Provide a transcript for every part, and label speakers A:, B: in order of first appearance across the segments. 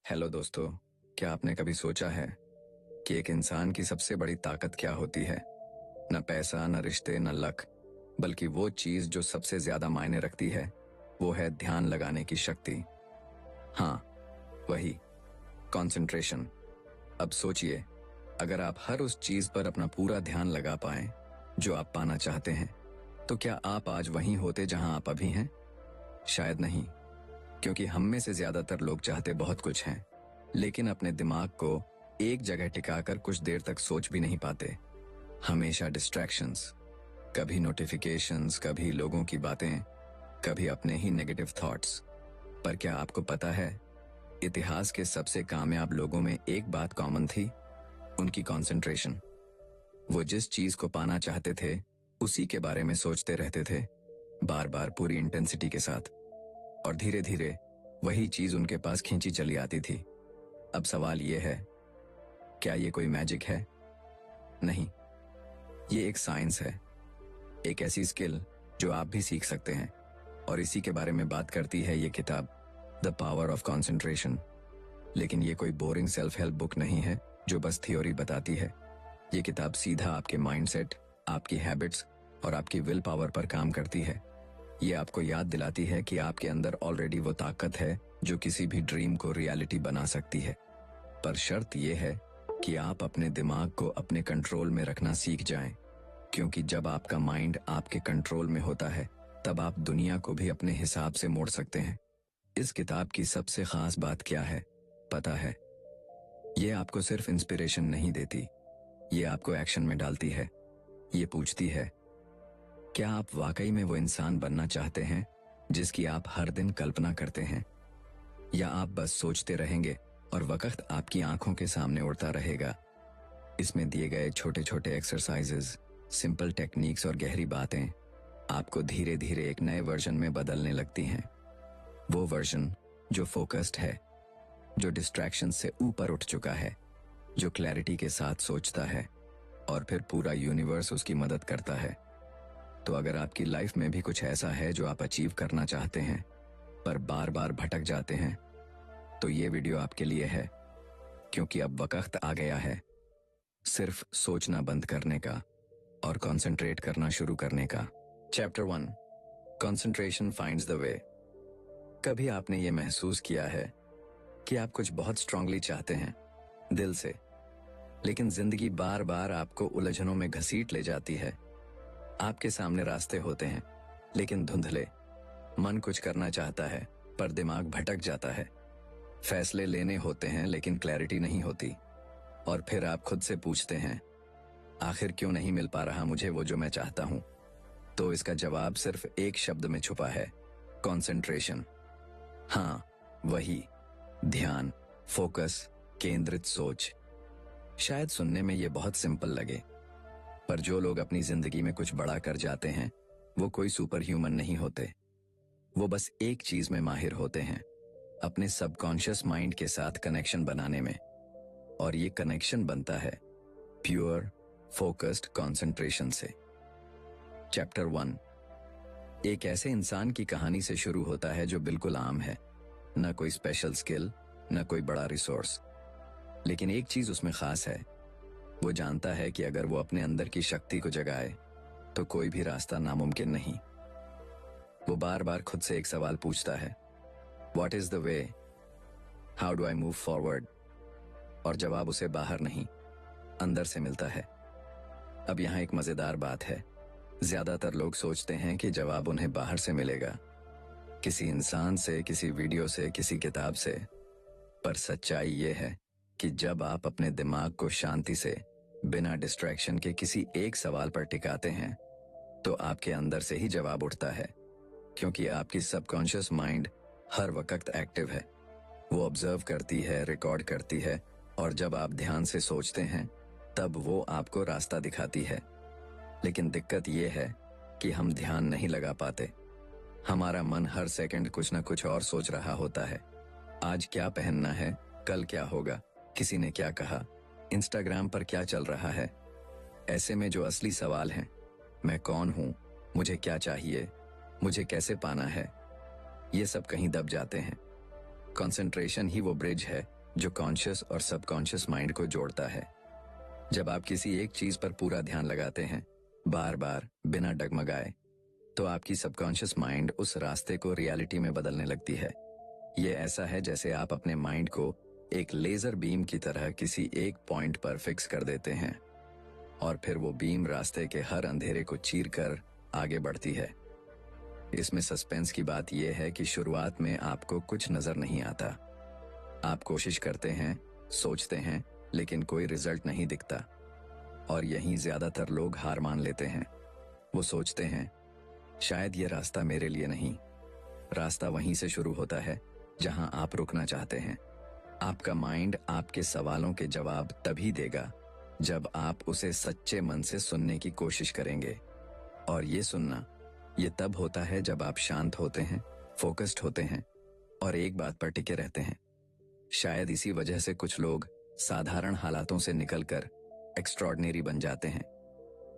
A: Hello दोस्तों, क्या आपने कभी सोचा है कि एक इंसान की सबसे बड़ी ताकत क्या होती है? न पैसा, न रिश्ते, न लक, बल्कि वो चीज जो सबसे ज्यादा मायने रखती है, वो है ध्यान लगाने की शक्ति। हाँ, वही कंसंट्रेशन। अब सोचिए, अगर आप हर उस चीज पर अपना पूरा ध्यान लगा पाएं जो आप पाना चाहते हैं, तो क्या आप आज वहीं होते जहां आप अभी हैं? शायद नहीं, क्योंकि हम में से ज्यादातर लोग चाहते बहुत कुछ हैं, लेकिन अपने दिमाग को एक जगह टिकाकर कुछ देर तक सोच भी नहीं पाते। हमेशा डिस्ट्रैक्शंस, कभी नोटिफिकेशंस, कभी लोगों की बातें, कभी अपने ही नेगेटिव थॉट्स। पर क्या आपको पता है, इतिहास के सबसे कामयाब लोगों में एक बात कॉमन थी, उनकी कंसंट्रेशन। वो जिस चीज को पाना चाहते थे उसी के बारे में सोचते रहते थे, बार बार पूरी इंटेंसिटी के साथ, और धीरे धीरे वही चीज उनके पास खींची चली आती थी। अब सवाल ये है, क्या ये कोई मैजिक है? नहीं, ये एक साइंस है, एक ऐसी स्किल जो आप भी सीख सकते हैं। और इसी के बारे में बात करती है ये किताब, द पावर ऑफ कॉन्सेंट्रेशन। लेकिन ये कोई बोरिंग सेल्फ हेल्प बुक नहीं है जो बस थ्योरी बताती है। ये किताब सीधा आपके माइंडसेट, आपकी हैबिट्स और आपकी विल पावर पर काम करती है। ये आपको याद दिलाती है कि आपके अंदर ऑलरेडी वो ताकत है जो किसी भी ड्रीम को रियलिटी बना सकती है। पर शर्त यह है कि आप अपने दिमाग को अपने कंट्रोल में रखना सीख जाएं, क्योंकि जब आपका माइंड आपके कंट्रोल में होता है, तब आप दुनिया को भी अपने हिसाब से मोड़ सकते हैं। इस किताब की सबसे खास बात क्या है, पता है? ये आपको सिर्फ इंस्पिरेशन नहीं देती, ये आपको एक्शन में डालती है। ये पूछती है, क्या आप वाकई में वो इंसान बनना चाहते हैं जिसकी आप हर दिन कल्पना करते हैं, या आप बस सोचते रहेंगे और वक्त आपकी आंखों के सामने उड़ता रहेगा? इसमें दिए गए छोटे छोटे एक्सरसाइजेस, सिंपल टेक्निक्स और गहरी बातें आपको धीरे धीरे एक नए वर्जन में बदलने लगती हैं। वो वर्जन जो फोकस्ड है, जो डिस्ट्रैक्शन से ऊपर उठ चुका है, जो क्लैरिटी के साथ सोचता है, और फिर पूरा यूनिवर्स उसकी मदद करता है। तो अगर आपकी लाइफ में भी कुछ ऐसा है जो आप अचीव करना चाहते हैं पर बार बार भटक जाते हैं, तो ये वीडियो आपके लिए है, क्योंकि अब वक्त आ गया है सिर्फ सोचना बंद करने का और कंसंट्रेट करना शुरू करने का। Chapter 1, concentration finds the way. कभी आपने ये महसूस किया है कि आप कुछ बहुत स्ट्रांगली चाहते हैं, दिल से, लेकिन जिंदगी बार बार आपको उलझनों में घसीट ले जाती है? आपके सामने रास्ते होते हैं, लेकिन धुंधले। मन कुछ करना चाहता है पर दिमाग भटक जाता है। फैसले लेने होते हैं लेकिन क्लैरिटी नहीं होती। और फिर आप खुद से पूछते हैं, आखिर क्यों नहीं मिल पा रहा मुझे वो जो मैं चाहता हूं? तो इसका जवाब सिर्फ एक शब्द में छुपा है, कंसंट्रेशन। हाँ, वही ध्यान, फोकस, केंद्रित सोच। शायद सुनने में ये बहुत सिंपल लगे, पर जो लोग अपनी जिंदगी में कुछ बड़ा कर जाते हैं, वो कोई सुपर ह्यूमन नहीं होते। वो बस एक चीज में माहिर होते हैं, अपने सबकॉन्शियस माइंड के साथ कनेक्शन बनाने में। और ये कनेक्शन बनता है प्योर फोकस्ड कंसंट्रेशन से। चैप्टर 1 एक ऐसे इंसान की कहानी से शुरू होता है जो बिल्कुल आम है, न कोई स्पेशल स्किल, न कोई बड़ा रिसोर्स। लेकिन एक चीज उसमें खास है, वो जानता है कि अगर वो अपने अंदर की शक्ति को जगाए तो कोई भी रास्ता नामुमकिन नहीं। वो बार बार खुद से एक सवाल पूछता है, what is the way, how do I move forward? और जवाब उसे बाहर नहीं, अंदर से मिलता है। अब यहाँ एक मजेदार बात है, ज्यादातर लोग सोचते हैं कि जवाब उन्हें बाहर से मिलेगा, किसी इंसान से, किसी वीडियो से, किसी किताब से। पर सच्चाई ये है कि जब आप अपने दिमाग को शांति से, बिना डिस्ट्रैक्शन के किसी एक सवाल पर टिकाते हैं, तो आपके अंदर से ही जवाब उठता है, क्योंकि आपकी सबकॉन्शियस माइंड हर वक्त एक्टिव है। वो ऑब्जर्व करती है, रिकॉर्ड करती है, और जब आप ध्यान से सोचते हैं तब वो आपको रास्ता दिखाती है। लेकिन दिक्कत ये है कि हम ध्यान नहीं लगा पाते। हमारा मन हर सेकंड कुछ न कुछ और सोच रहा होता है। आज क्या पहनना है, कल क्या होगा, किसी ने क्या कहा, इंस्टाग्राम पर क्या चल रहा है। ऐसे में जो असली सवाल हैं, मैं कौन हूं, मुझे क्या चाहिए, मुझे कैसे पाना है, ये सब कहीं दब जाते हैं। कंसंट्रेशन ही वो ब्रिज है जो कॉन्शियस और सबकॉन्शियस माइंड को जोड़ता है। जब आप किसी एक चीज पर पूरा ध्यान लगाते हैं, बार बार बिना डगमगाए, तो आपकी सबकॉन्शियस माइंड उस रास्ते को रियलिटी में बदलने लगती है। ये ऐसा है जैसे आप अपने माइंड को एक लेजर बीम की तरह किसी एक पॉइंट पर फिक्स कर देते हैं और फिर वो बीम रास्ते के हर अंधेरे को चीरकर आगे बढ़ती है। इसमें सस्पेंस की बात यह है कि शुरुआत में आपको कुछ नजर नहीं आता। आप कोशिश करते हैं, सोचते हैं, लेकिन कोई रिजल्ट नहीं दिखता और यहीं ज्यादातर लोग हार मान लेते हैं। वो सोचते हैं शायद ये रास्ता मेरे लिए नहीं। रास्ता वहीं से शुरू होता है जहां आप रुकना चाहते हैं। आपका माइंड आपके सवालों के जवाब तभी देगा जब आप उसे सच्चे मन से सुनने की कोशिश करेंगे। और ये सुनना, ये तब होता है जब आप शांत होते हैं, फोकस्ड होते हैं और एक बात पर टिके रहते हैं। शायद इसी वजह से कुछ लोग साधारण हालातों से निकलकर एक्स्ट्रॉर्डिनरी बन जाते हैं,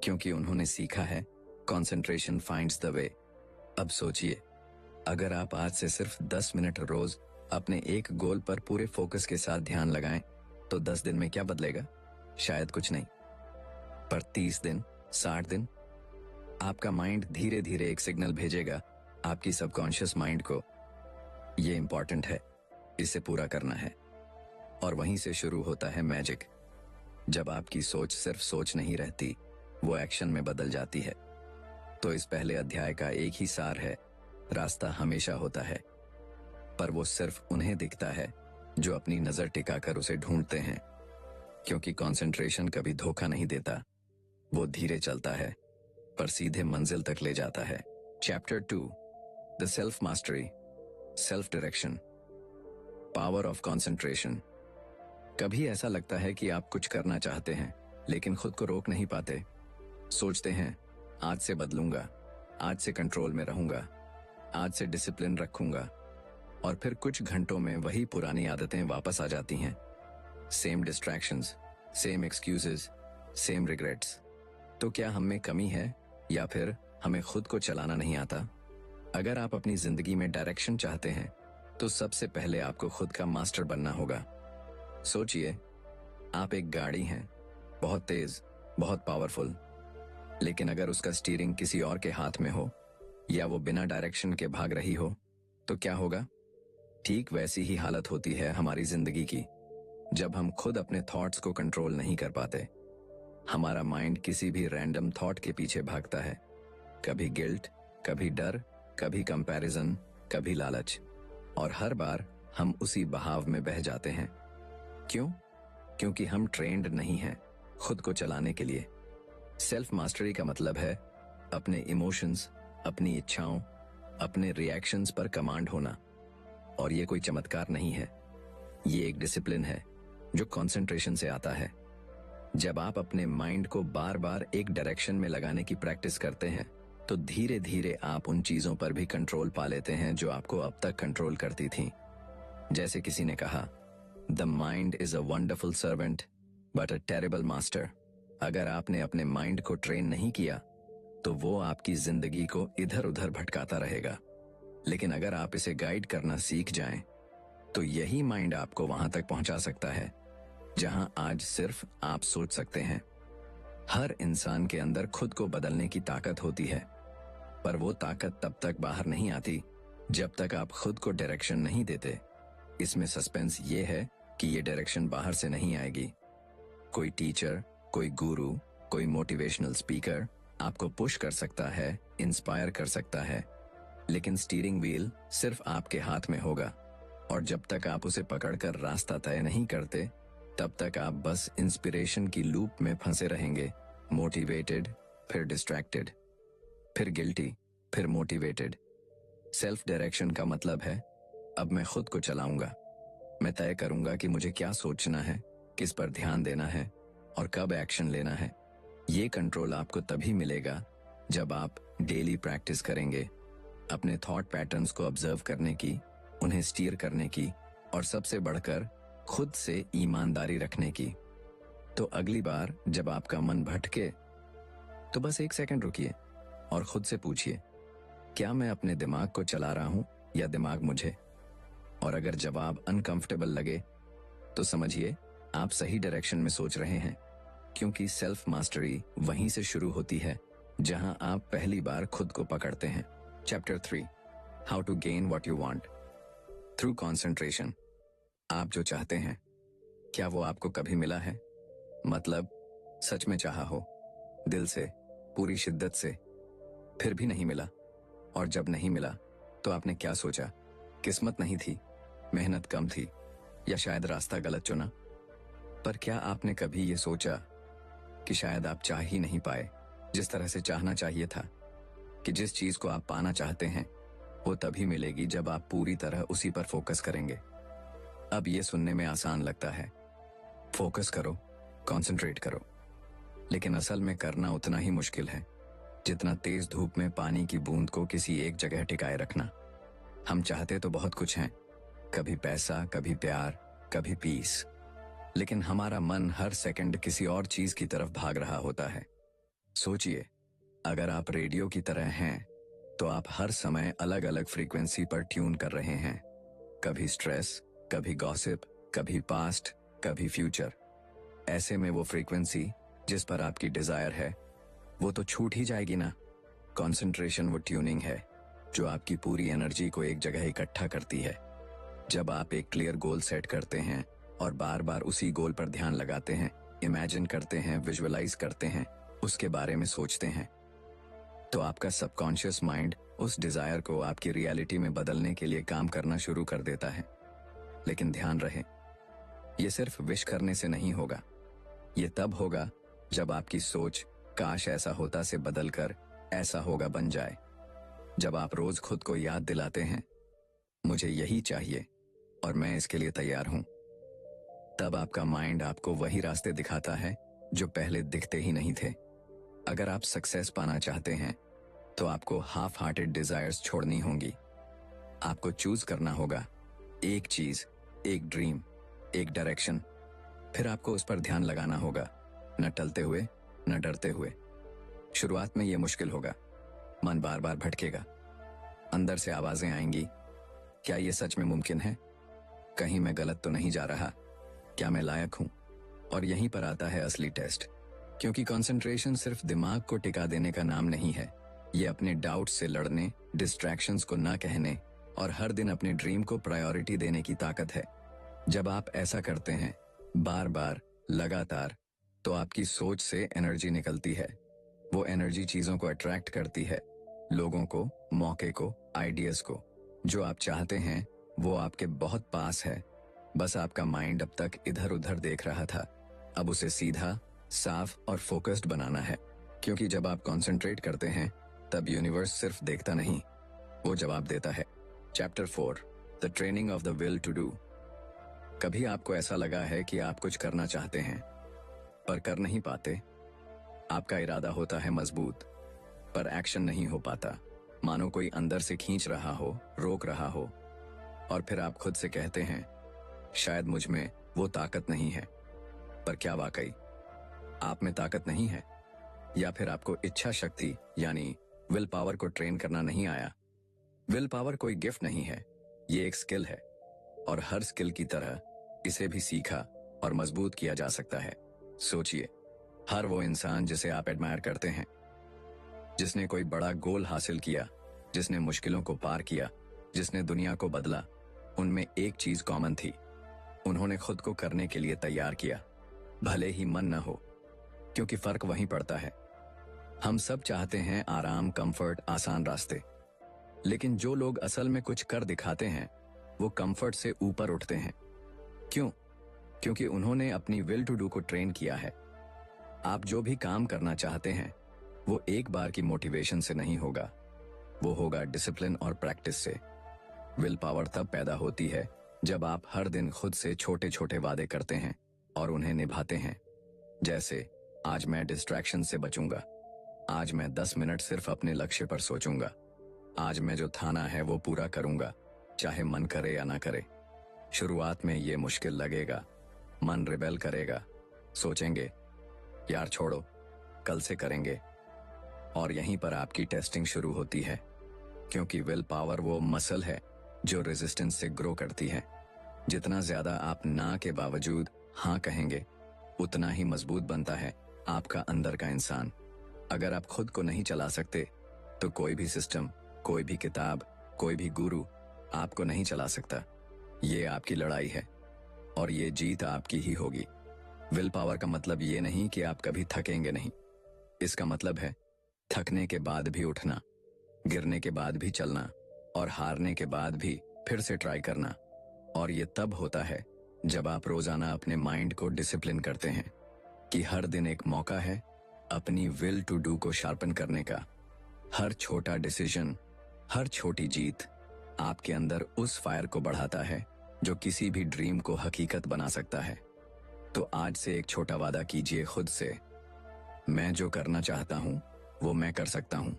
A: क्योंकि उन्होंने सीखा है कंसंट्रेशन फाइंड्स द वे। अब सोचिए, अगर आप आज से सिर्फ 10 मिनट रोज अपने एक गोल पर पूरे फोकस के साथ ध्यान लगाएं, तो 10 दिन में क्या बदलेगा? शायद कुछ नहीं, पर 30 दिन, 60 दिन, आपका माइंड धीरे धीरे एक सिग्नल भेजेगा आपकी सबकॉन्शियस माइंड को, ये इंपॉर्टेंट है, इसे पूरा करना है। और वहीं से शुरू होता है मैजिक। जब आपकी सोच सिर्फ सोच नहीं रहती, वो एक्शन में बदल जाती है। तो इस पहले अध्याय का एक ही सार है, रास्ता हमेशा होता है, पर वो सिर्फ उन्हें दिखता है जो अपनी नजर टिकाकर उसे ढूंढते हैं, क्योंकि कंसंट्रेशन कभी धोखा नहीं देता। वो धीरे चलता है पर सीधे मंजिल तक ले जाता है। Chapter 2, the self mastery, self direction, power of concentration. कभी ऐसा लगता है कि आप कुछ करना चाहते हैं लेकिन खुद को रोक नहीं पाते। सोचते हैं आज से बदलूंगा, आज से कंट्रोल में रहूंगा, आज से डिसिप्लिन रखूंगा, और फिर कुछ घंटों में वही पुरानी आदतें वापस आ जाती हैं। Same distractions, same excuses, same regrets. तो क्या हम में कमी है या फिर हमें खुद को चलाना नहीं आता? अगर आप अपनी जिंदगी में डायरेक्शन चाहते हैं तो सबसे पहले आपको खुद का मास्टर बनना होगा। सोचिए, आप एक गाड़ी हैं, बहुत तेज, बहुत पावरफुल, लेकिन अगर उसका स्टीयरिंग किसी और के हाथ में हो या वो बिना डायरेक्शन के भाग रही हो, तो क्या होगा? ठीक वैसी ही हालत होती है हमारी जिंदगी की। जब हम खुद अपने थॉट्स को कंट्रोल नहीं कर पाते, हमारा माइंड किसी भी रैंडम थॉट के पीछे भागता है। कभी गिल्ट, कभी डर, कभी कंपैरिजन, कभी लालच, और हर बार हम उसी बहाव में बह जाते हैं। क्यों? क्योंकि हम ट्रेंड नहीं हैं खुद को चलाने के लिए। सेल्फ मास्टरी का मतलब है अपने इमोशंस, अपनी इच्छाओं, अपने रिएक्शंस पर कमांड होना। और ये कोई चमत्कार नहीं है, ये एक डिसिप्लिन है जो कंसंट्रेशन से आता है। जब आप अपने माइंड को बार बार एक डायरेक्शन में लगाने की प्रैक्टिस करते हैं, तो धीरे धीरे आप उन चीजों पर भी कंट्रोल पा लेते हैं जो आपको अब तक कंट्रोल करती थीं। जैसे किसी ने कहा, the mind is a wonderful servant but a terrible master. अगर आपने अपने माइंड को ट्रेन नहीं किया तो वो आपकी जिंदगी को इधर उधर भटकाता रहेगा। लेकिन अगर आप इसे गाइड करना सीख जाएं, तो यही माइंड आपको वहां तक पहुंचा सकता है जहां आज सिर्फ आप सोच सकते हैं। हर इंसान के अंदर खुद को बदलने की ताकत होती है, पर वो ताकत तब तक बाहर नहीं आती जब तक आप खुद को डायरेक्शन नहीं देते। इसमें सस्पेंस ये है कि ये डायरेक्शन बाहर से नहीं आएगी। कोई टीचर, कोई गुरु, कोई मोटिवेशनल स्पीकर आपको पुश कर सकता है, इंस्पायर कर सकता है, लेकिन स्टीयरिंग व्हील सिर्फ आपके हाथ में होगा। और जब तक आप उसे पकड़कर रास्ता तय नहीं करते, तब तक आप बस इंस्पिरेशन की लूप में फंसे रहेंगे। मोटिवेटेड, फिर डिस्ट्रैक्टेड, फिर गिल्टी, फिर मोटिवेटेड। सेल्फ डायरेक्शन का मतलब है अब मैं खुद को चलाऊंगा। मैं तय करूंगा कि मुझे क्या सोचना है, किस पर ध्यान देना है और कब एक्शन लेना है। ये कंट्रोल आपको तभी मिलेगा जब आप डेली प्रैक्टिस करेंगे, अपने थॉट पैटर्न्स को ऑब्जर्व करने की, उन्हें स्टीयर करने की, और सबसे बढ़कर खुद से ईमानदारी रखने की। तो अगली बार जब आपका मन भटके, तो बस 1 सेकंड रुकिए और खुद से पूछिए, क्या मैं अपने दिमाग को चला रहा हूं या दिमाग मुझे? और अगर जवाब अनकंफर्टेबल लगे तो समझिए आप सही डायरेक्शन में सोच रहे हैं, क्योंकि सेल्फ मास्टरी वहीं से शुरू होती है जहां आप पहली बार खुद को पकड़ते हैं। Chapter 3, how to gain what you want through concentration. आप जो चाहते हैं, क्या वो आपको कभी मिला है? मतलब सच में चाहा हो, दिल से, पूरी शिद्दत से, फिर भी नहीं मिला। और जब नहीं मिला तो आपने क्या सोचा? किस्मत नहीं थी, मेहनत कम थी, या शायद रास्ता गलत चुना? पर क्या आपने कभी ये सोचा कि शायद आप चाह ही नहीं पाए जिस तरह से चाहना चाहिए था, कि जिस चीज को आप पाना चाहते हैं वो तभी मिलेगी जब आप पूरी तरह उसी पर फोकस करेंगे। अब ये सुनने में आसान लगता है, फोकस करो, कंसंट्रेट करो, लेकिन असल में करना उतना ही मुश्किल है जितना तेज धूप में पानी की बूंद को किसी एक जगह टिकाए रखना। हम चाहते तो बहुत कुछ हैं, कभी पैसा, कभी प्यार, कभी पीस, लेकिन हमारा मन हर सेकंड किसी और चीज की तरफ भाग रहा होता है। सोचिए, अगर आप रेडियो की तरह हैं तो आप हर समय अलग अलग फ्रीक्वेंसी पर ट्यून कर रहे हैं, कभी स्ट्रेस, कभी गॉसिप, कभी पास्ट, कभी फ्यूचर। ऐसे में वो फ्रीक्वेंसी जिस पर आपकी डिजायर है वो तो छूट ही जाएगी ना। कंसंट्रेशन वो ट्यूनिंग है जो आपकी पूरी एनर्जी को एक जगह इकट्ठा करती है। जब आप एक क्लियर गोल सेट करते हैं और बार बार उसी गोल पर ध्यान लगाते हैं, इमेजिन करते हैं, विजुअलाइज करते हैं, उसके बारे में सोचते हैं, तो आपका सबकॉन्शियस माइंड उस डिजायर को आपकी रियलिटी में बदलने के लिए काम करना शुरू कर देता है। लेकिन ध्यान रहे, ये सिर्फ विश करने से नहीं होगा। ये तब होगा जब आपकी सोच काश ऐसा होता से बदलकर ऐसा होगा बन जाए। जब आप रोज खुद को याद दिलाते हैं, मुझे यही चाहिए और मैं इसके लिए तैयार हूं, तब आपका माइंड आपको वही रास्ते दिखाता है जो पहले दिखते ही नहीं थे। अगर आप सक्सेस पाना चाहते हैं तो आपको हाफ हार्टेड डिजायर्स छोड़नी होंगी। आपको चूज करना होगा एक चीज, एक ड्रीम, एक डायरेक्शन। फिर आपको उस पर ध्यान लगाना होगा, न टलते हुए, न डरते हुए। शुरुआत में यह मुश्किल होगा, मन बार बार भटकेगा, अंदर से आवाजें आएंगी, क्या यह सच में मुमकिन है? कहीं मैं गलत तो नहीं जा रहा? क्या मैं लायक हूं? और यहीं पर आता है असली टेस्ट, क्योंकि कंसंट्रेशन सिर्फ दिमाग को टिका देने का नाम नहीं है। ये अपने डाउट से लड़ने, डिस्ट्रैक्शंस को ना कहने और हर दिन अपने ड्रीम को प्रायोरिटी देने की ताकत है। जब आप ऐसा करते हैं, बार बार, लगातार, तो आपकी सोच से एनर्जी निकलती है। वो एनर्जी चीजों को अट्रैक्ट करती है, लोगों को, मौके को, आइडियाज को। जो आप चाहते हैं वो आपके बहुत पास है, बस आपका माइंड अब तक इधर उधर देख रहा था। अब उसे सीधा, साफ और फोकस्ड बनाना है, क्योंकि जब आप कंसंट्रेट करते हैं तब यूनिवर्स सिर्फ देखता नहीं, वो जवाब देता है। Chapter 4, the training of the will to do. कभी आपको ऐसा लगा है कि आप कुछ करना चाहते हैं पर कर नहीं पाते? आपका इरादा होता है मजबूत, पर एक्शन नहीं हो पाता, मानो कोई अंदर से खींच रहा हो, रोक रहा हो। और फिर आप खुद से कहते हैं, शायद मुझ में वो ताकत नहीं है। पर क्या वाकई आप में ताकत नहीं है? या फिर आपको इच्छा शक्ति यानी विल पावर को ट्रेन करना नहीं आया? विल पावर कोई गिफ्ट नहीं है, ये एक स्किल है, और हर स्किल की तरह इसे भी सीखा और मजबूत किया जा सकता है। सोचिए, हर वो इंसान जिसे आप एडमायर करते हैं, जिसने कोई बड़ा गोल हासिल किया, जिसने मुश्किलों को पार किया, जिसने दुनिया को बदला, उनमें एक चीज कॉमन थी, उन्होंने खुद को करने के लिए तैयार किया, भले ही मन न हो, क्योंकि फर्क वहीं पड़ता है। हम सब चाहते हैं आराम, कंफर्ट, आसान रास्ते, लेकिन जो लोग असल में कुछ कर दिखाते हैं वो कंफर्ट से ऊपर उठते हैं। क्यों? क्योंकि उन्होंने अपनी विल टू डू को ट्रेन किया है। आप जो भी काम करना चाहते हैं वो एक बार की मोटिवेशन से नहीं होगा, वो होगा डिसिप्लिन और प्रैक्टिस से। विल पावर तब पैदा होती है जब आप हर दिन खुद से छोटे छोटे वादे करते हैं और उन्हें निभाते हैं। जैसे, आज मैं डिस्ट्रैक्शन से बचूंगा, आज मैं 10 मिनट सिर्फ अपने लक्ष्य पर सोचूंगा, आज मैं जो ठाना है वो पूरा करूंगा, चाहे मन करे या ना करे। शुरुआत में ये मुश्किल लगेगा, मन रिबेल करेगा, सोचेंगे यार छोड़ो, कल से करेंगे। और यहीं पर आपकी टेस्टिंग शुरू होती है, क्योंकि विल पावर वो मसल है जो रेजिस्टेंस से ग्रो करती है। जितना ज्यादा आप ना के बावजूद हाँ कहेंगे, उतना ही मजबूत बनता है आपका अंदर का इंसान। अगर आप खुद को नहीं चला सकते, तो कोई भी सिस्टम, कोई भी किताब, कोई भी गुरु आपको नहीं चला सकता। ये आपकी लड़ाई है और ये जीत आपकी ही होगी। विल पावर का मतलब ये नहीं कि आप कभी थकेंगे नहीं। इसका मतलब है थकने के बाद भी उठना, गिरने के बाद भी चलना और हारने के बाद भी फिर से ट्राई करना। और ये तब होता है जब आप रोजाना अपने माइंड को डिसिप्लिन करते हैं कि हर दिन एक मौका है अपनी विल टू डू को शार्पन करने का। हर छोटा डिसीजन, हर छोटी जीत आपके अंदर उस फायर को बढ़ाता है जो किसी भी ड्रीम को हकीकत बना सकता है। तो आज से एक छोटा वादा कीजिए खुद से, मैं जो करना चाहता हूं वो मैं कर सकता हूं,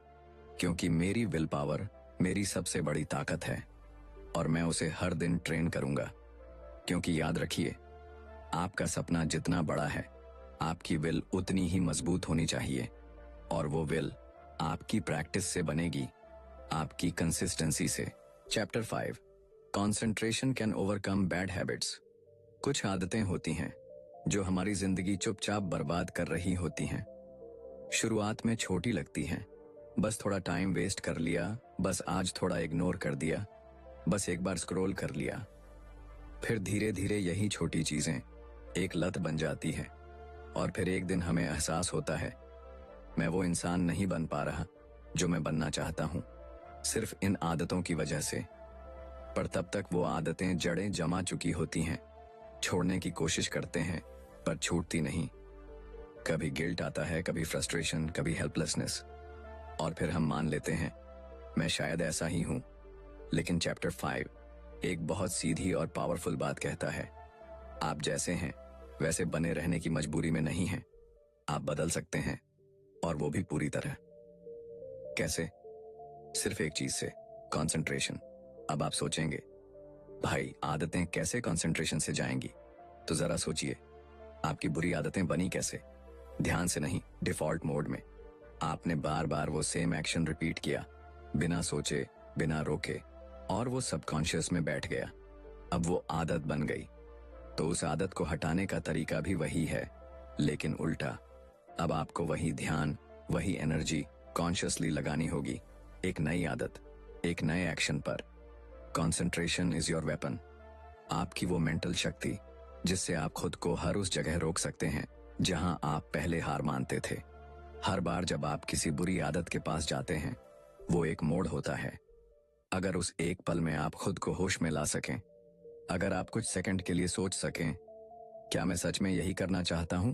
A: क्योंकि मेरी विल पावर मेरी सबसे बड़ी ताकत है और मैं उसे हर दिन ट्रेन करूंगा। क्योंकि याद रखिए, आपका सपना जितना बड़ा है, आपकी विल उतनी ही मजबूत होनी चाहिए। और वो विल आपकी प्रैक्टिस से बनेगी, आपकी कंसिस्टेंसी से। Chapter 5, concentration can overcome bad habits. कुछ आदतें होती हैं जो हमारी जिंदगी चुपचाप बर्बाद कर रही होती हैं। शुरुआत में छोटी लगती हैं, बस थोड़ा टाइम वेस्ट कर लिया, बस आज थोड़ा इग्नोर कर दिया, बस एक बार स्क्रॉल कर लिया। फिर धीरे धीरे यही छोटी चीजें एक लत बन जाती है और फिर एक दिन हमें एहसास होता है, मैं वो इंसान नहीं बन पा रहा जो मैं बनना चाहता हूं, सिर्फ इन आदतों की वजह से। पर तब तक वो आदतें जड़ें जमा चुकी होती हैं। छोड़ने की कोशिश करते हैं पर छूटती नहीं। कभी गिल्ट आता है, कभी फ्रस्ट्रेशन, कभी हेल्पलेसनेस, और फिर हम मान लेते हैं मैं शायद ऐसा ही हूं। लेकिन चैप्टर 5 एक बहुत सीधी और पावरफुल बात कहता है, आप जैसे हैं वैसे बने रहने की मजबूरी में नहीं हैं। आप बदल सकते हैं, और वो भी पूरी तरह। कैसे? सिर्फ एक चीज से, कंसंट्रेशन। अब आप सोचेंगे, भाई आदतें कैसे कंसंट्रेशन से जाएंगी? तो जरा सोचिए, आपकी बुरी आदतें बनी कैसे? ध्यान से नहीं, डिफॉल्ट मोड में। आपने बार बार वो सेम एक्शन रिपीट किया, बिना सोचे, बिना रोके, और वो सबकॉन्शियस में बैठ गया। अब वो आदत बन गई। तो उस आदत को हटाने का तरीका भी वही है, लेकिन उल्टा। अब आपको वही ध्यान, वही एनर्जी कॉन्शियसली लगानी होगी, एक नई आदत, एक नए एक्शन पर। Concentration is your weapon. आपकी वो मेंटल शक्ति जिससे आप खुद को हर उस जगह रोक सकते हैं जहां आप पहले हार मानते थे। हर बार जब आप किसी बुरी आदत के पास जाते हैं, वो एक मोड़ होता है। अगर उस एक पल में आप खुद को होश में ला सकें, अगर आप कुछ सेकंड के लिए सोच सकें, क्या मैं सच में यही करना चाहता हूं,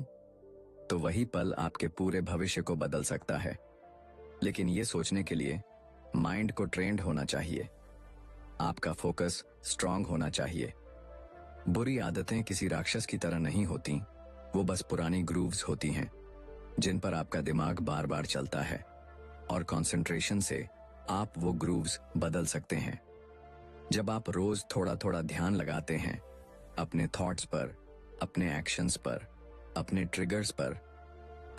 A: तो वही पल आपके पूरे भविष्य को बदल सकता है। लेकिन ये सोचने के लिए माइंड को ट्रेंड होना चाहिए, आपका फोकस स्ट्रांग होना चाहिए। बुरी आदतें किसी राक्षस की तरह नहीं होती, वो बस पुरानी ग्रूव्स होती हैं जिन पर आपका दिमाग बार बार चलता है। और कंसंट्रेशन से आप वो ग्रूव्स बदल सकते हैं। जब आप रोज थोड़ा थोड़ा ध्यान लगाते हैं अपने थॉट्स पर, अपने एक्शंस पर, अपने ट्रिगर्स पर,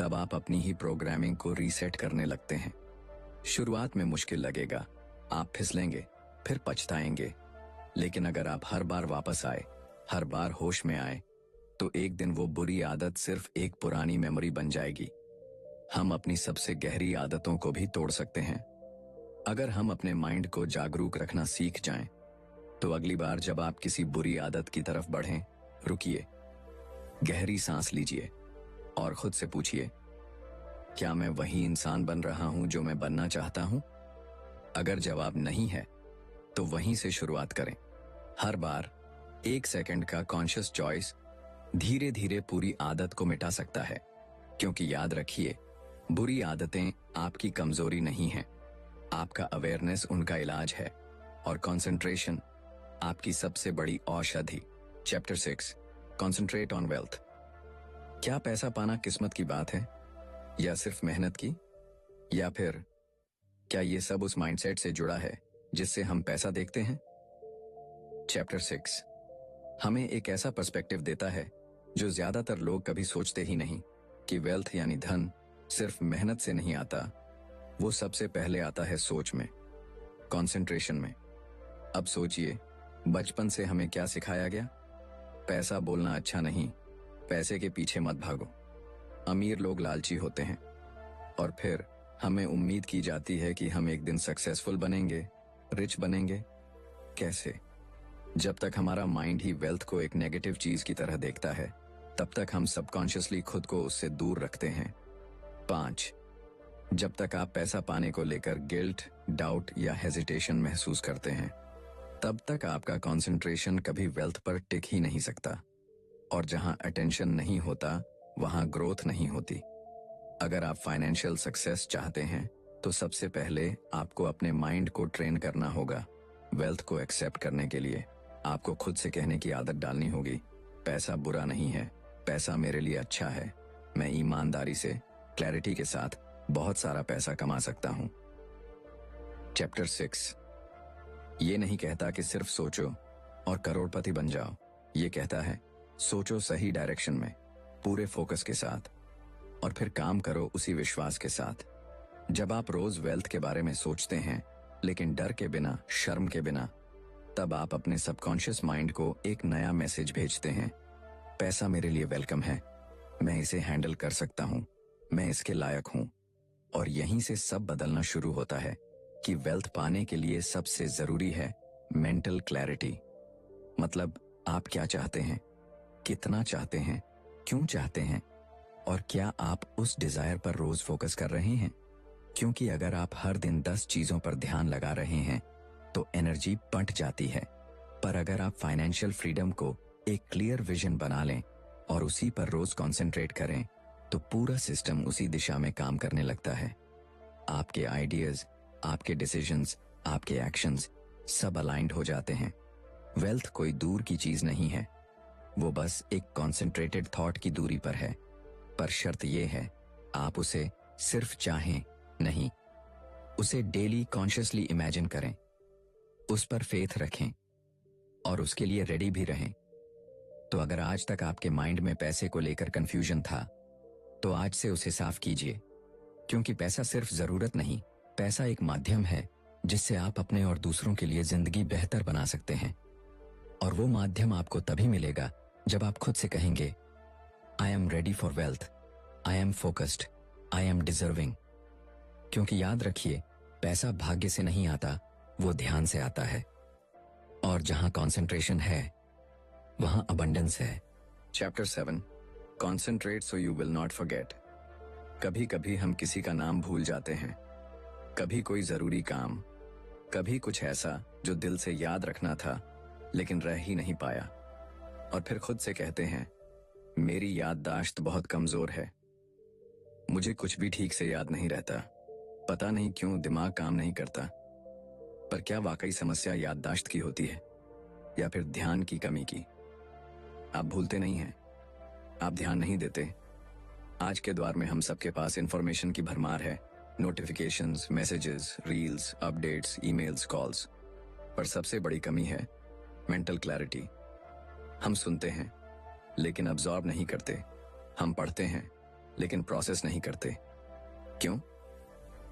A: तब आप अपनी ही प्रोग्रामिंग को रीसेट करने लगते हैं। शुरुआत में मुश्किल लगेगा, आप फिसलेंगे, फिर पछताएंगे। लेकिन अगर आप हर बार वापस आए, हर बार होश में आए, तो एक दिन वो बुरी आदत सिर्फ एक पुरानी मेमोरी बन जाएगी। हम अपनी सबसे गहरी आदतों को भी तोड़ सकते हैं अगर हम अपने माइंड को जागरूक रखना सीख जाएं। तो अगली बार जब आप किसी बुरी आदत की तरफ बढ़ें, रुकिए, गहरी सांस लीजिए और खुद से पूछिए, क्या मैं वही इंसान बन रहा हूं जो मैं बनना चाहता हूं? अगर जवाब नहीं है, तो वहीं से शुरुआत करें। हर बार 1 सेकंड का कॉन्शियस चॉइस धीरे धीरे पूरी आदत को मिटा सकता है। क्योंकि याद रखिए, बुरी आदतें आपकी कमजोरी नहीं है, आपका अवेयरनेस उनका इलाज है, और कंसंट्रेशन आपकी सबसे बड़ी औषधि। Chapter 6, concentrate on wealth. क्या पैसा पाना किस्मत की बात है, या सिर्फ मेहनत की? या फिर क्या ये सब उस माइंडसेट से जुड़ा है जिससे हम पैसा देखते हैं? चैप्टर 6 हमें एक ऐसा पर्सपेक्टिव देता है जो ज्यादातर लोग कभी सोचते ही नहीं, कि वेल्थ यानी धन सिर्फ मेहनत से नहीं आता, वो सबसे पहले आता है सोच में, कंसंट्रेशन में। अब सोचिए, बचपन से हमें क्या सिखाया गया? पैसा बोलना अच्छा नहीं, पैसे के पीछे मत भागो। अमीर लोग लालची होते हैं। और फिर हमें उम्मीद की जाती है कि हम एक दिन सक्सेसफुल बनेंगे, रिच बनेंगे। कैसे? जब तक हमारा माइंड ही वेल्थ को एक नेगेटिव चीज की तरह देखता है, तब तक हम सबकॉन्शियसली खुद को उससे दूर रखते हैं। 5. जब तक आप पैसा पाने को लेकर गिल्ट, डाउट या हेजिटेशन महसूस करते हैं, तब तक आपका कंसंट्रेशन कभी वेल्थ पर टिक ही नहीं सकता। और जहां अटेंशन नहीं होता, वहां ग्रोथ नहीं होती। अगर आप फाइनेंशियल सक्सेस चाहते हैं, तो सबसे पहले आपको अपने माइंड को ट्रेन करना होगा। वेल्थ को एक्सेप्ट करने के लिए आपको खुद से कहने की आदत डालनी होगी, पैसा बुरा नहीं है, पैसा मेरे लिए अच्छा है। मैं ईमानदारी से, क्लैरिटी के साथ बहुत सारा पैसा कमा सकता हूं। चैप्टर 6 ये नहीं कहता कि सिर्फ सोचो और करोड़पति बन जाओ। ये कहता है, सोचो सही डायरेक्शन में, पूरे फोकस के साथ, और फिर काम करो उसी विश्वास के साथ। जब आप रोज वेल्थ के बारे में सोचते हैं, लेकिन डर के बिना, शर्म के बिना, तब आप अपने सबकॉन्शियस माइंड को एक नया मैसेज भेजते हैं। पैसा मेरे लिए वेलकम है, मैं इसे हैंडल कर सकता हूं, मैं इसके लायक हूं। और यहीं से सब बदलना शुरू होता है कि वेल्थ पाने के लिए सबसे जरूरी है मेंटल क्लैरिटी। मतलब आप क्या चाहते हैं, कितना चाहते हैं, क्यों चाहते हैं, और क्या आप उस डिजायर पर रोज फोकस कर रहे हैं? क्योंकि अगर आप हर दिन 10 चीजों पर ध्यान लगा रहे हैं, तो एनर्जी बंट जाती है। पर अगर आप फाइनेंशियल फ्रीडम को एक क्लियर विजन बना लें और उसी पर रोज कंसंट्रेट करें, तो पूरा सिस्टम उसी दिशा में काम करने लगता है। आपके आइडियाज, आपके डिसीजंस, आपके एक्शंस सब अलाइंड हो जाते हैं। वेल्थ कोई दूर की चीज नहीं है, वो बस एक कॉन्सेंट्रेटेड थॉट की दूरी पर है। पर शर्त यह है, आप उसे सिर्फ चाहें नहीं, उसे डेली कॉन्शियसली इमेजिन करें, उस पर फेथ रखें और उसके लिए रेडी भी रहें। तो अगर आज तक आपके माइंड में पैसे को लेकर कंफ्यूजन था, तो आज से उसे साफ कीजिए। क्योंकि पैसा सिर्फ जरूरत नहीं, पैसा एक माध्यम है जिससे आप अपने और दूसरों के लिए जिंदगी बेहतर बना सकते हैं। और वो माध्यम आपको तभी मिलेगा जब आप खुद से कहेंगे, I am ready for wealth, I am focused, I am deserving. क्योंकि याद रखिए, पैसा भाग्य से नहीं आता, वो ध्यान से आता है। और जहां कॉन्सेंट्रेशन है, वहां अबंडेंस है। Chapter 7 concentrate so you will not forget. कभी कभी हम किसी का नाम भूल जाते हैं, कभी कोई जरूरी काम, कभी कुछ ऐसा जो दिल से याद रखना था लेकिन रह ही नहीं पाया। और फिर खुद से कहते हैं, मेरी याददाश्त बहुत कमजोर है, मुझे कुछ भी ठीक से याद नहीं रहता, पता नहीं क्यों दिमाग काम नहीं करता। पर क्या वाकई समस्या याददाश्त की होती है या फिर ध्यान की कमी की? आप भूलते नहीं हैं, आप ध्यान नहीं देते। आज के दौर में हम सबके पास इंफॉर्मेशन की भरमार है, notifications, messages, reels, updates, emails, calls. पर सबसे बड़ी कमी है मेंटल क्लैरिटी। हम सुनते हैं लेकिन अब्सॉर्ब नहीं करते, हम पढ़ते हैं लेकिन प्रोसेस नहीं करते। क्यों?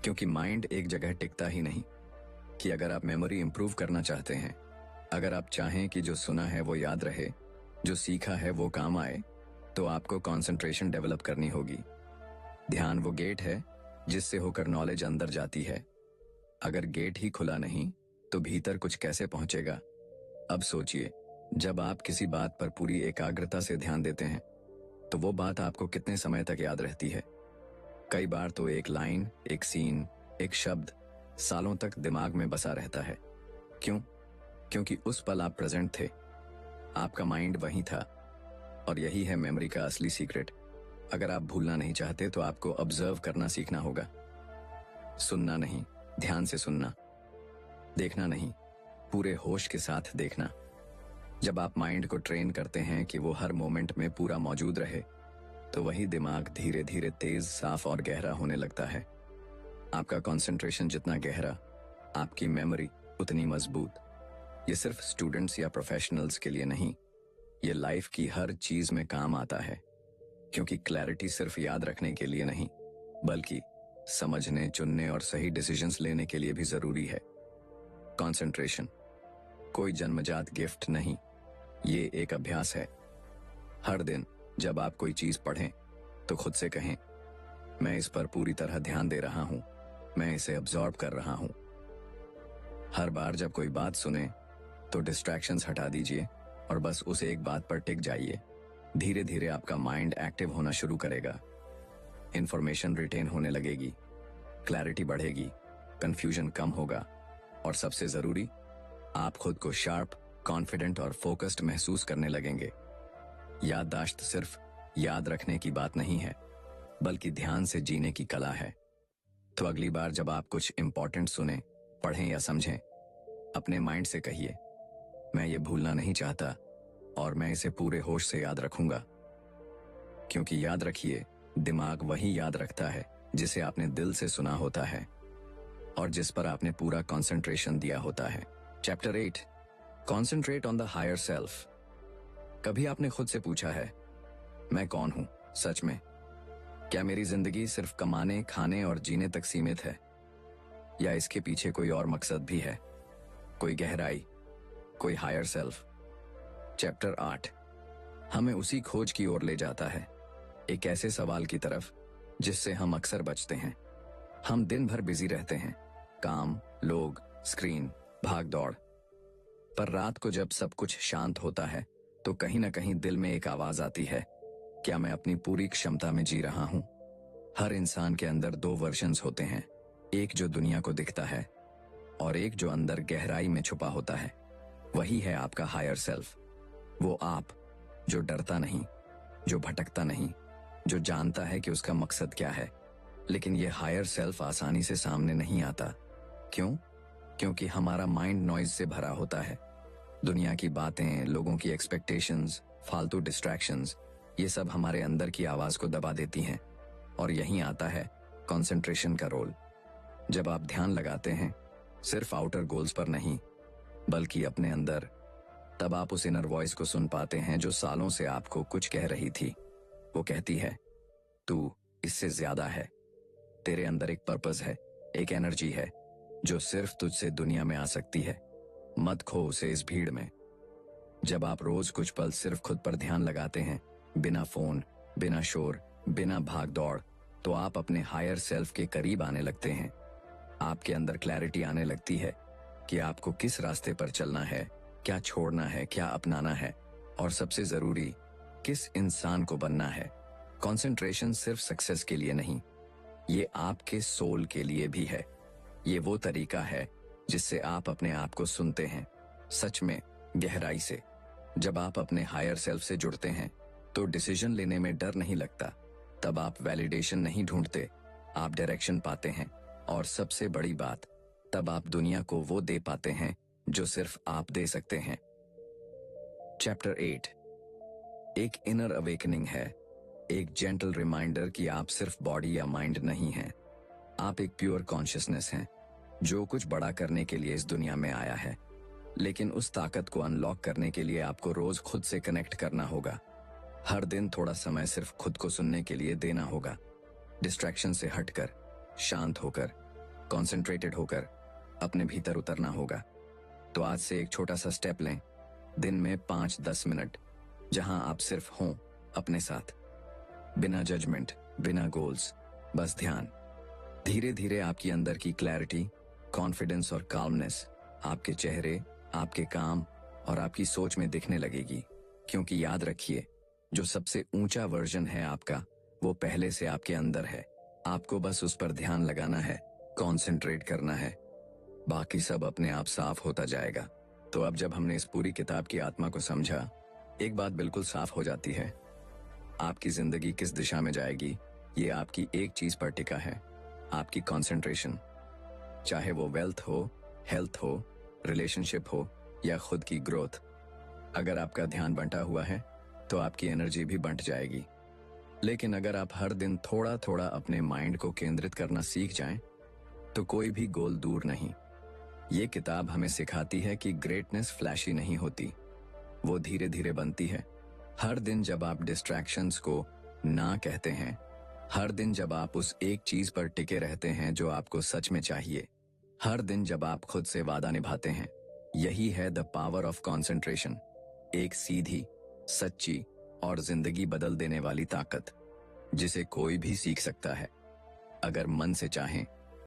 A: क्योंकि माइंड एक जगह टिकता ही नहीं। कि अगर आप मेमोरी इंप्रूव करना चाहते हैं, अगर आप चाहें कि जो सुना है वो याद रहे, जो सीखा है वो काम आए, तो आपको कंसंट्रेशन डेवलप करनी होगी। ध्यान वो गेट है जिससे होकर नॉलेज अंदर जाती है। अगर गेट ही खुला नहीं, तो भीतर कुछ कैसे पहुंचेगा? अब सोचिए, जब आप किसी बात पर पूरी एकाग्रता से ध्यान देते हैं, तो वो बात आपको कितने समय तक याद रहती है? कई बार तो एक लाइन, एक सीन, एक शब्द सालों तक दिमाग में बसा रहता है। क्यों? क्योंकि उस पल आप प्रेजेंट थे, आपका माइंड वहीं था। और यही है मेमोरी का असली सीक्रेट। अगर आप भूलना नहीं चाहते, तो आपको ऑब्जर्व करना सीखना होगा। सुनना नहीं, ध्यान से सुनना। देखना नहीं, पूरे होश के साथ देखना। जब आप माइंड को ट्रेन करते हैं कि वो हर मोमेंट में पूरा मौजूद रहे, तो वही दिमाग धीरे धीरे तेज, साफ और गहरा होने लगता है। आपका कंसंट्रेशन जितना गहरा, आपकी मेमोरी उतनी मजबूत। ये सिर्फ स्टूडेंट्स या प्रोफेशनल्स के लिए नहीं, ये लाइफ की हर चीज में काम आता है। क्योंकि क्लैरिटी सिर्फ याद रखने के लिए नहीं, बल्कि समझने, चुनने और सही डिसीजंस लेने के लिए भी जरूरी है। कंसंट्रेशन कोई जन्मजात गिफ्ट नहीं, ये एक अभ्यास है। हर दिन जब आप कोई चीज पढ़ें तो खुद से कहें, मैं इस पर पूरी तरह ध्यान दे रहा हूं, मैं इसे अब्सॉर्ब कर रहा हूं। हर बार जब कोई बात सुने तो डिस्ट्रैक्शंस हटा दीजिए और बस उस एक बात पर टिक जाइए। धीरे धीरे आपका माइंड एक्टिव होना शुरू करेगा, इंफॉर्मेशन रिटेन होने लगेगी, क्लैरिटी बढ़ेगी, कंफ्यूजन कम होगा और सबसे जरूरी, आप खुद को शार्प, कॉन्फिडेंट और फोकस्ड महसूस करने लगेंगे। याददाश्त सिर्फ याद रखने की बात नहीं है, बल्कि ध्यान से जीने की कला है। तो अगली बार जब आप कुछ इंपॉर्टेंट सुने, पढ़ें या समझें, अपने माइंड से कहिए, मैं ये भूलना नहीं चाहता और मैं इसे पूरे होश से याद रखूंगा। क्योंकि याद रखिए, दिमाग वही याद रखता है जिसे आपने दिल से सुना होता है और जिस पर आपने पूरा कंसंट्रेशन दिया होता है। Chapter 8, concentrate on the higher self. कभी आपने खुद से पूछा है, मैं कौन हूं सच में? क्या मेरी जिंदगी सिर्फ कमाने, खाने और जीने तक सीमित है, या इसके पीछे कोई और मकसद भी है, कोई गहराई, कोई हायर सेल्फ? चैप्टर 8 हमें उसी खोज की ओर ले जाता है, एक ऐसे सवाल की तरफ जिससे हम अक्सर बचते हैं। हम दिन भर बिजी रहते हैं, काम, लोग, स्क्रीन, भाग दौड़। पर रात को जब सब कुछ शांत होता है तो कहीं ना कहीं दिल में एक आवाज आती है, क्या मैं अपनी पूरी क्षमता में जी रहा हूं? हर इंसान के अंदर दो वर्जन्स होते हैं, एक जो दुनिया को दिखता है और एक जो अंदर गहराई में छुपा होता है। वही है आपका हायर सेल्फ। वो आप जो डरता नहीं, जो भटकता नहीं, जो जानता है कि उसका मकसद क्या है। लेकिन ये हायर सेल्फ आसानी से सामने नहीं आता। क्यों? क्योंकि हमारा माइंड नॉइज से भरा होता है। दुनिया की बातें, लोगों की एक्सपेक्टेशंस, फालतू डिस्ट्रैक्शंस, ये सब हमारे अंदर की आवाज को दबा देती हैं। और यहीं आता है कंसंट्रेशन का रोल। जब आप ध्यान लगाते हैं, सिर्फ आउटर गोल्स पर नहीं, बल्कि अपने अंदर, तब आप उस इनर वॉइस को सुन पाते हैं जो सालों से आपको कुछ कह रही थी। वो कहती है, तू इससे ज्यादा है, तेरे अंदर एक पर्पस है, एक एनर्जी है जो सिर्फ तुझसे दुनिया में आ सकती है। मत खो उसे इस भीड़ में। जब आप रोज कुछ पल सिर्फ खुद पर ध्यान लगाते हैं, बिना फोन, बिना शोर, बिना भाग दौड़, तो आप अपने हायर सेल्फ के करीब आने लगते हैं। आपके अंदर क्लैरिटी आने लगती है कि आपको किस रास्ते पर चलना है, क्या छोड़ना है, क्या अपनाना है, और सबसे जरूरी, किस इंसान को बनना है। कंसंट्रेशन सिर्फ सक्सेस के लिए नहीं, ये आपके सोल के लिए भी है। ये वो तरीका है जिससे आप अपने आप को सुनते हैं, सच में, गहराई से। जब आप अपने हायर सेल्फ से जुड़ते हैं तो डिसीजन लेने में डर नहीं लगता। तब आप वैलिडेशन नहीं ढूंढते, आप डायरेक्शन पाते हैं। और सबसे बड़ी बात, तब आप दुनिया को वो दे पाते हैं जो सिर्फ आप दे सकते हैं। चैप्टर 8 एक इनर अवेकनिंग है, एक जेंटल रिमाइंडर कि आप सिर्फ बॉडी या माइंड नहीं हैं। आप एक प्योर कॉन्शियसनेस हैं जो कुछ बड़ा करने के लिए इस दुनिया में आया है। लेकिन उस ताकत को अनलॉक करने के लिए आपको रोज खुद से कनेक्ट करना होगा। हर दिन थोड़ा समय सिर्फ खुद को सुनने के लिए देना होगा। डिस्ट्रैक्शन से हटकर, शांत होकर, कॉन्सेंट्रेटेड होकर अपने भीतर उतरना होगा। तो आज से एक छोटा सा स्टेप लें, दिन में 5-10 मिनट, जहां आप सिर्फ हों अपने साथ, बिना जजमेंट, बिना गोल्स, बस ध्यान। धीरे धीरे आपकी अंदर की क्लैरिटी, कॉन्फिडेंस और काल्मनेस आपके चेहरे, आपके काम और आपकी सोच में दिखने लगेगी। क्योंकि याद रखिए, जो सबसे ऊंचा वर्जन है आपका, वो पहले से आपके अंदर है। आपको बस उस पर ध्यान लगाना है, कॉन्सेंट्रेट करना है, बाकी सब अपने आप साफ होता जाएगा। तो अब जब हमने इस पूरी किताब की आत्मा को समझा, एक बात बिल्कुल साफ हो जाती है, आपकी जिंदगी किस दिशा में जाएगी ये आपकी एक चीज पर टिका है, आपकी कंसंट्रेशन। चाहे वो वेल्थ हो, हेल्थ हो, रिलेशनशिप हो या खुद की ग्रोथ। अगर आपका ध्यान बंटा हुआ है तो आपकी एनर्जी भी बंट जाएगी। लेकिन अगर आप हर दिन थोड़ा थोड़ा अपने माइंड को केंद्रित करना सीख जाएं, तो कोई भी गोल दूर नहीं। ये किताब हमें सिखाती है कि ग्रेटनेस फ्लैशी नहीं होती, वो धीरे धीरे बनती है। हर दिन जब आप डिस्ट्रैक्शंस को ना कहते हैं, हर दिन जब आप उस एक चीज पर टिके रहते हैं जो आपको सच में चाहिए, हर दिन जब आप खुद से वादा निभाते हैं, यही है द पावर ऑफ कंसंट्रेशन, एक सीधी, सच्ची और जिंदगी बदल देने वाली ताकत जिसे कोई भी सीख सकता है अगर मन से चाहें।